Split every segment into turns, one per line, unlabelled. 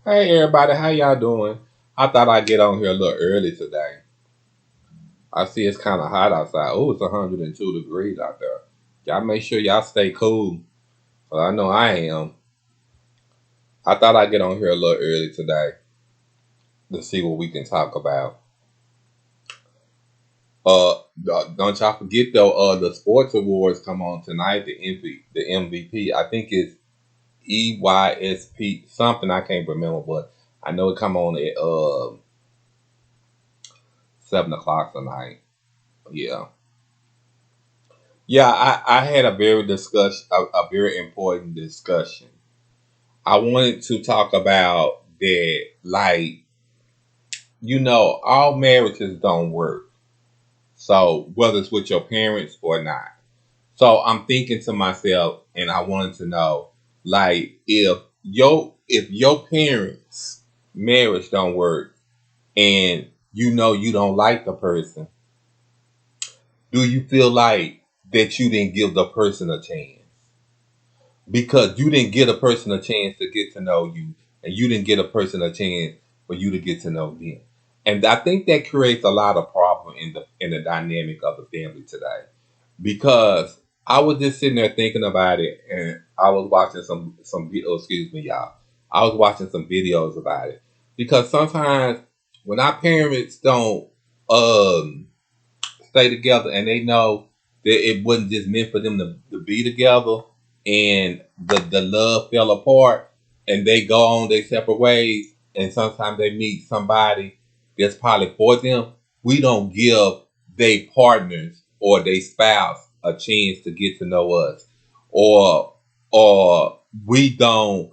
Hey everybody, how y'all doing? I thought I'd get on here a little early today. I see it's kind of hot outside. Oh, it's 102 degrees out there. Y'all make sure y'all stay cool. Well, I know I am. I thought I'd get on here a little early today to see what we can talk about. Don't y'all forget though. The sports awards come on tonight. The MVP. I think it's EYSP something. I can't remember, but I know it come on at 7 o'clock tonight. Yeah. Yeah, I had a very important discussion. I wanted to talk about that, like, all marriages don't work. So whether it's with your parents or not. So I'm thinking to myself, and I wanted to know, like, if your parents' marriage don't work, and you don't like the person, do you feel like that you didn't give the person a chance? Because you didn't get a person a chance to get to know you, and you didn't get a person a chance for you to get to know them. And I think that creates a lot of problem in the dynamic of the family today. Because I was just sitting there thinking about it, and I was watching some videos. Excuse me, y'all. I was watching some videos about it because sometimes when our parents don't um stay together and they know that it wasn't just meant for them to be together, and the love fell apart and they go on their separate ways, and sometimes they meet somebody that's probably for them. We don't give their partners or their spouse a chance to get to know us, or we don't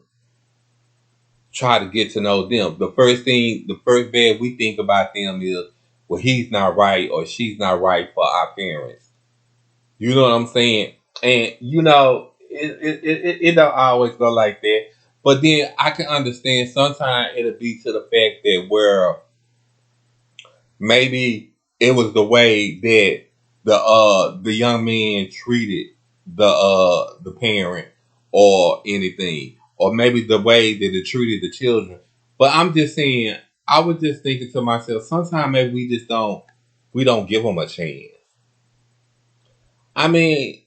try to get to know them. The first bad we think about them is, well, he's not right or she's not right for our parents. You know what I'm saying? And it don't always go like that. But then I can understand sometimes it'll be to the fact that where maybe it was the way that the young man treated the parent or anything. Or maybe the way that it treated the children. But I'm just saying, I was just thinking to myself, sometimes maybe we don't give them a chance. I mean,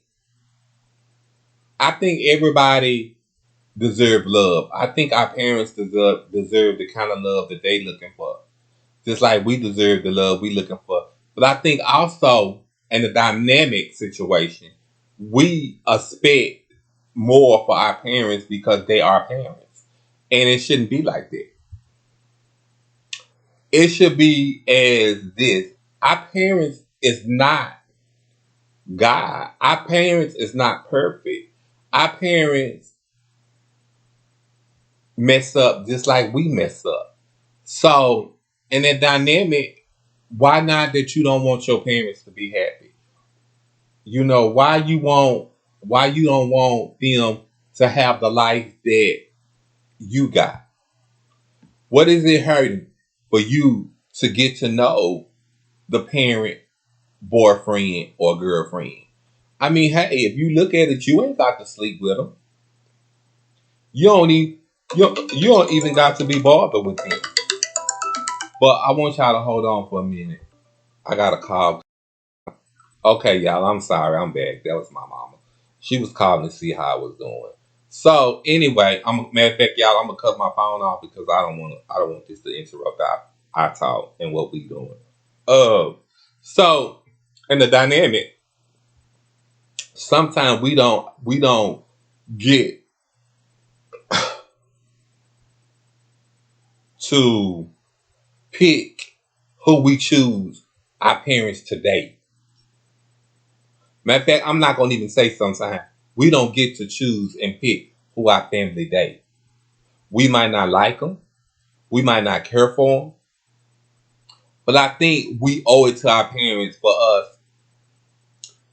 I think everybody deserve love. I think our parents deserve the kind of love that they looking for. Just like we deserve the love we looking for. But I think also in the dynamic situation, we expect more for our parents because they are parents. And it shouldn't be like that. It should be as this. Our parents is not God. Our parents is not perfect. Our parents mess up just like we mess up. So in that dynamic, why not that you don't want your parents to be happy? Why you don't want them to have the life that you got? What is it hurting for you to get to know the parent, boyfriend, or girlfriend? I mean, hey, if you look at it, you ain't got to sleep with them. You don't even you don't even got to be bothered with them. But I want y'all to hold on for a minute. I got a call. Okay, y'all, I'm sorry. I'm back. That was my mama. She was calling to see how I was doing. So anyway, matter of fact, y'all, I'm gonna cut my phone off because I don't want this to interrupt our talk and what we doing. Uh so in the dynamic, sometimes we don't get to pick who we choose our parents to date. Matter of fact, I'm not gonna even say sometimes we don't get to choose and pick who our family date. We might not like them, we might not care for them, but I think we owe it to our parents for us.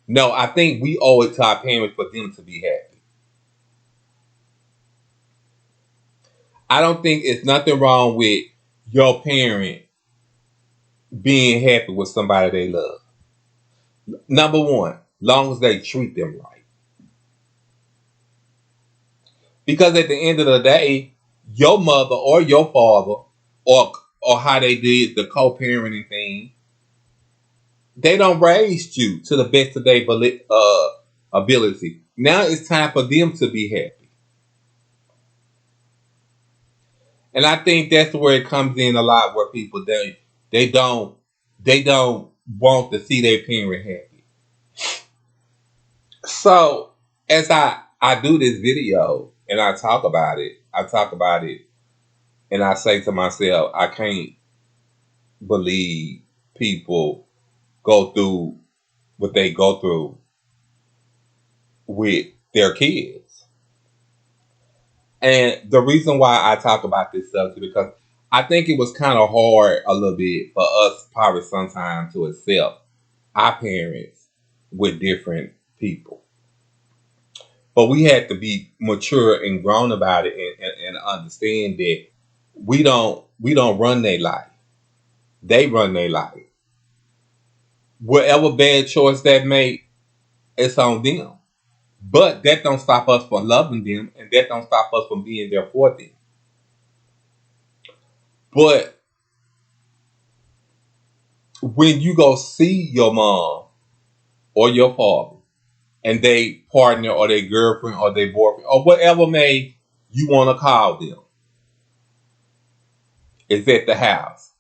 No, I think we owe it to our parents for them to be happy. I don't think it's nothing wrong with your parent being happy with somebody they love. Number one, long as they treat them right. Because at the end of the day, your mother or your father, or how they did the co-parenting thing, they don't raise you to the best of their ability. Now it's time for them to be happy. And I think that's where it comes in a lot, where people they don't they don't want to see their parent happy. So as I do this video and I talk about it, and I say to myself, I can't believe people go through what they go through with their kids. And the reason why I talk about this subject, because I think it was kind of hard a little bit for us probably sometimes to accept our parents with different people. But we had to be mature and grown about it, and understand that we don't run their life. They run their life. Whatever bad choice that made, it's on them. But that don't stop us from loving them, and that don't stop us from being there for them. But when you go see your mom or your father, and they partner or their girlfriend or their boyfriend or whatever may you want to call them, is at the house,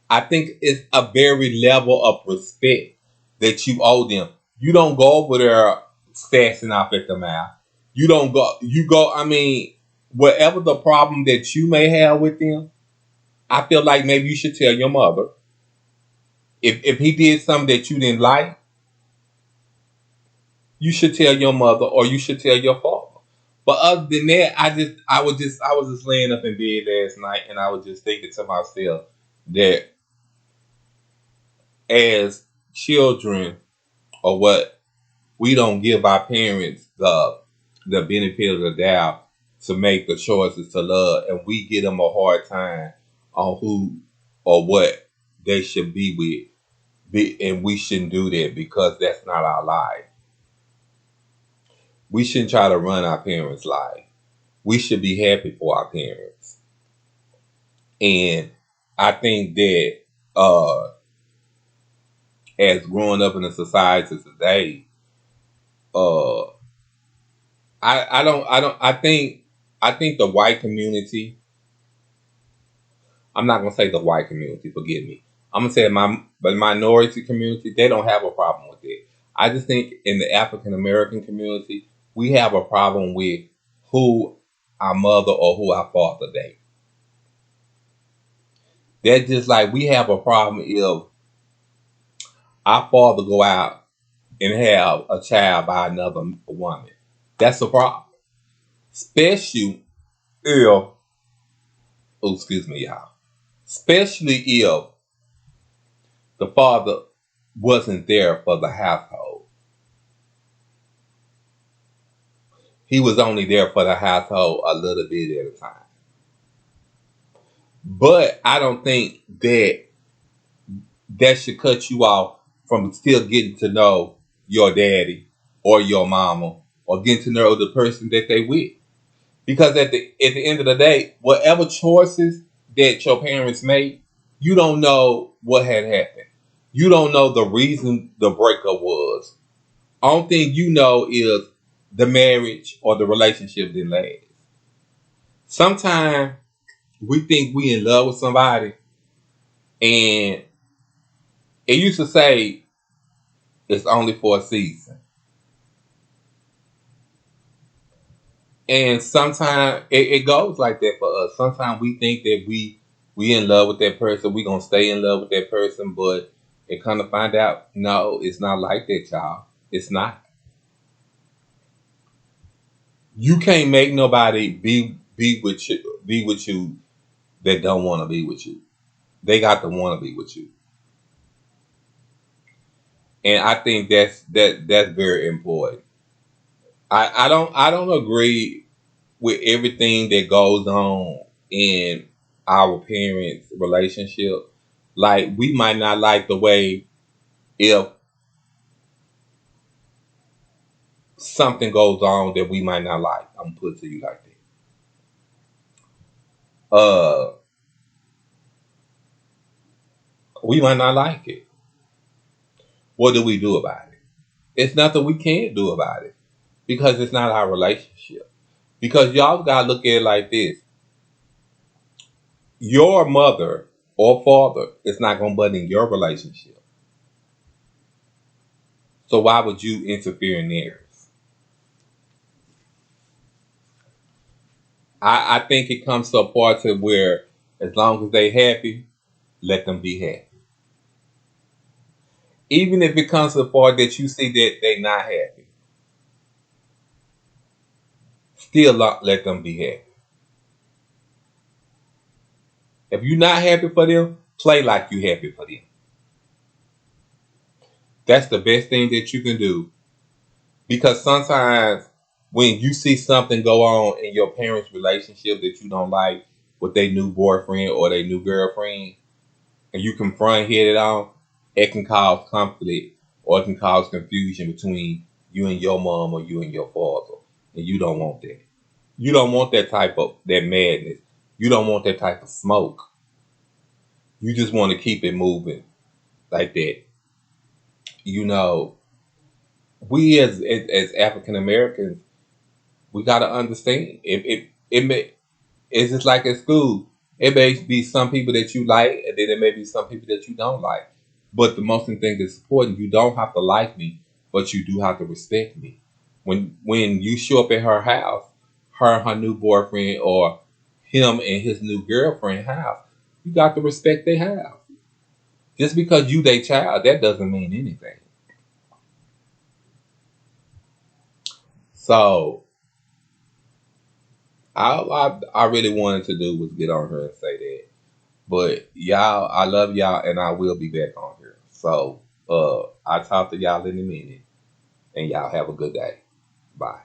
I think it's a very level of respect that you owe them. You don't go over there sassing off at the mouth. You don't go. You go. I mean, whatever the problem that you may have with them, I feel like maybe you should tell your mother. If he did something that you didn't like, you should tell your mother, or you should tell your father. But other than that, I was just laying up in bed last night, and I was just thinking to myself that as children, or what, we don't give our parents the benefit of the doubt to make the choices to love, and we give them a hard time on who or what they should be with. And we shouldn't do that, because that's not our life. We shouldn't try to run our parents' life. We should be happy for our parents. And I think that as growing up in a society today, uh, I think the white community. I'm not gonna say the white community. Forgive me. I'm gonna say the minority community. They don't have a problem with it. I just think in the African American community, we have a problem with who our mother or who our father date. That's just like we have a problem if our father go out and have a child by another woman. That's a problem. Especially if, oh, excuse me, y'all. Especially if the father wasn't there for the household. He was only there for the household a little bit at a time. But I don't think that should cut you off from still getting to know your daddy or your mama, or getting to know the person that they with. Because at the end of the day, whatever choices that your parents made, you don't know what had happened. You don't know the reason the breakup was. Only thing you know is the marriage or the relationship didn't last. Sometimes we think we in love with somebody, and it used to say it's only for a season. And sometimes it goes like that for us. Sometimes we think that we in love with that person, we gonna stay in love with that person, but it kind of find out, no, it's not like that, y'all. It's not. You can't make nobody be with you that don't want to be with you. They got to want to be with you. And I think that's very important. I don't agree with everything that goes on in our parents' relationship. Like, we might not like the way, if something goes on that we might not like. I'm gonna put it to you like that. uh, we might not like it. What do we do about it? It's nothing we can't do about it because it's not our relationship. Because y'all gotta look at it like this: your mother or father is not gonna butt in your relationship. So why would you interfere in theirs? I think it comes to a part to where as long as they happy, let them be happy. Even if it comes to the part that you see that they not happy, still let them be happy. If you're not happy for them, play like you happy for them. That's the best thing that you can do. Because sometimes when you see something go on in your parents' relationship that you don't like with their new boyfriend or their new girlfriend, and you confront head on, it can cause conflict or it can cause confusion between you and your mom or you and your father. And you don't want that. You don't want that type of that madness. You don't want that type of smoke. You just want to keep it moving like that. You know, we as African Americans, we gotta understand. It may it's just like at school. It may be some people that you like, and then it may be some people that you don't like. But the most thing that's important, you don't have to like me, but you do have to respect me. When you show up at her house, her and her new boyfriend, or him and his new girlfriend house, you got to respect their house. Just because you their child, that doesn't mean anything. So I really wanted to do was get on her and say that. But y'all, I love y'all, and I will be back on here. So I'll talk to y'all in a minute, and y'all have a good day. Bye.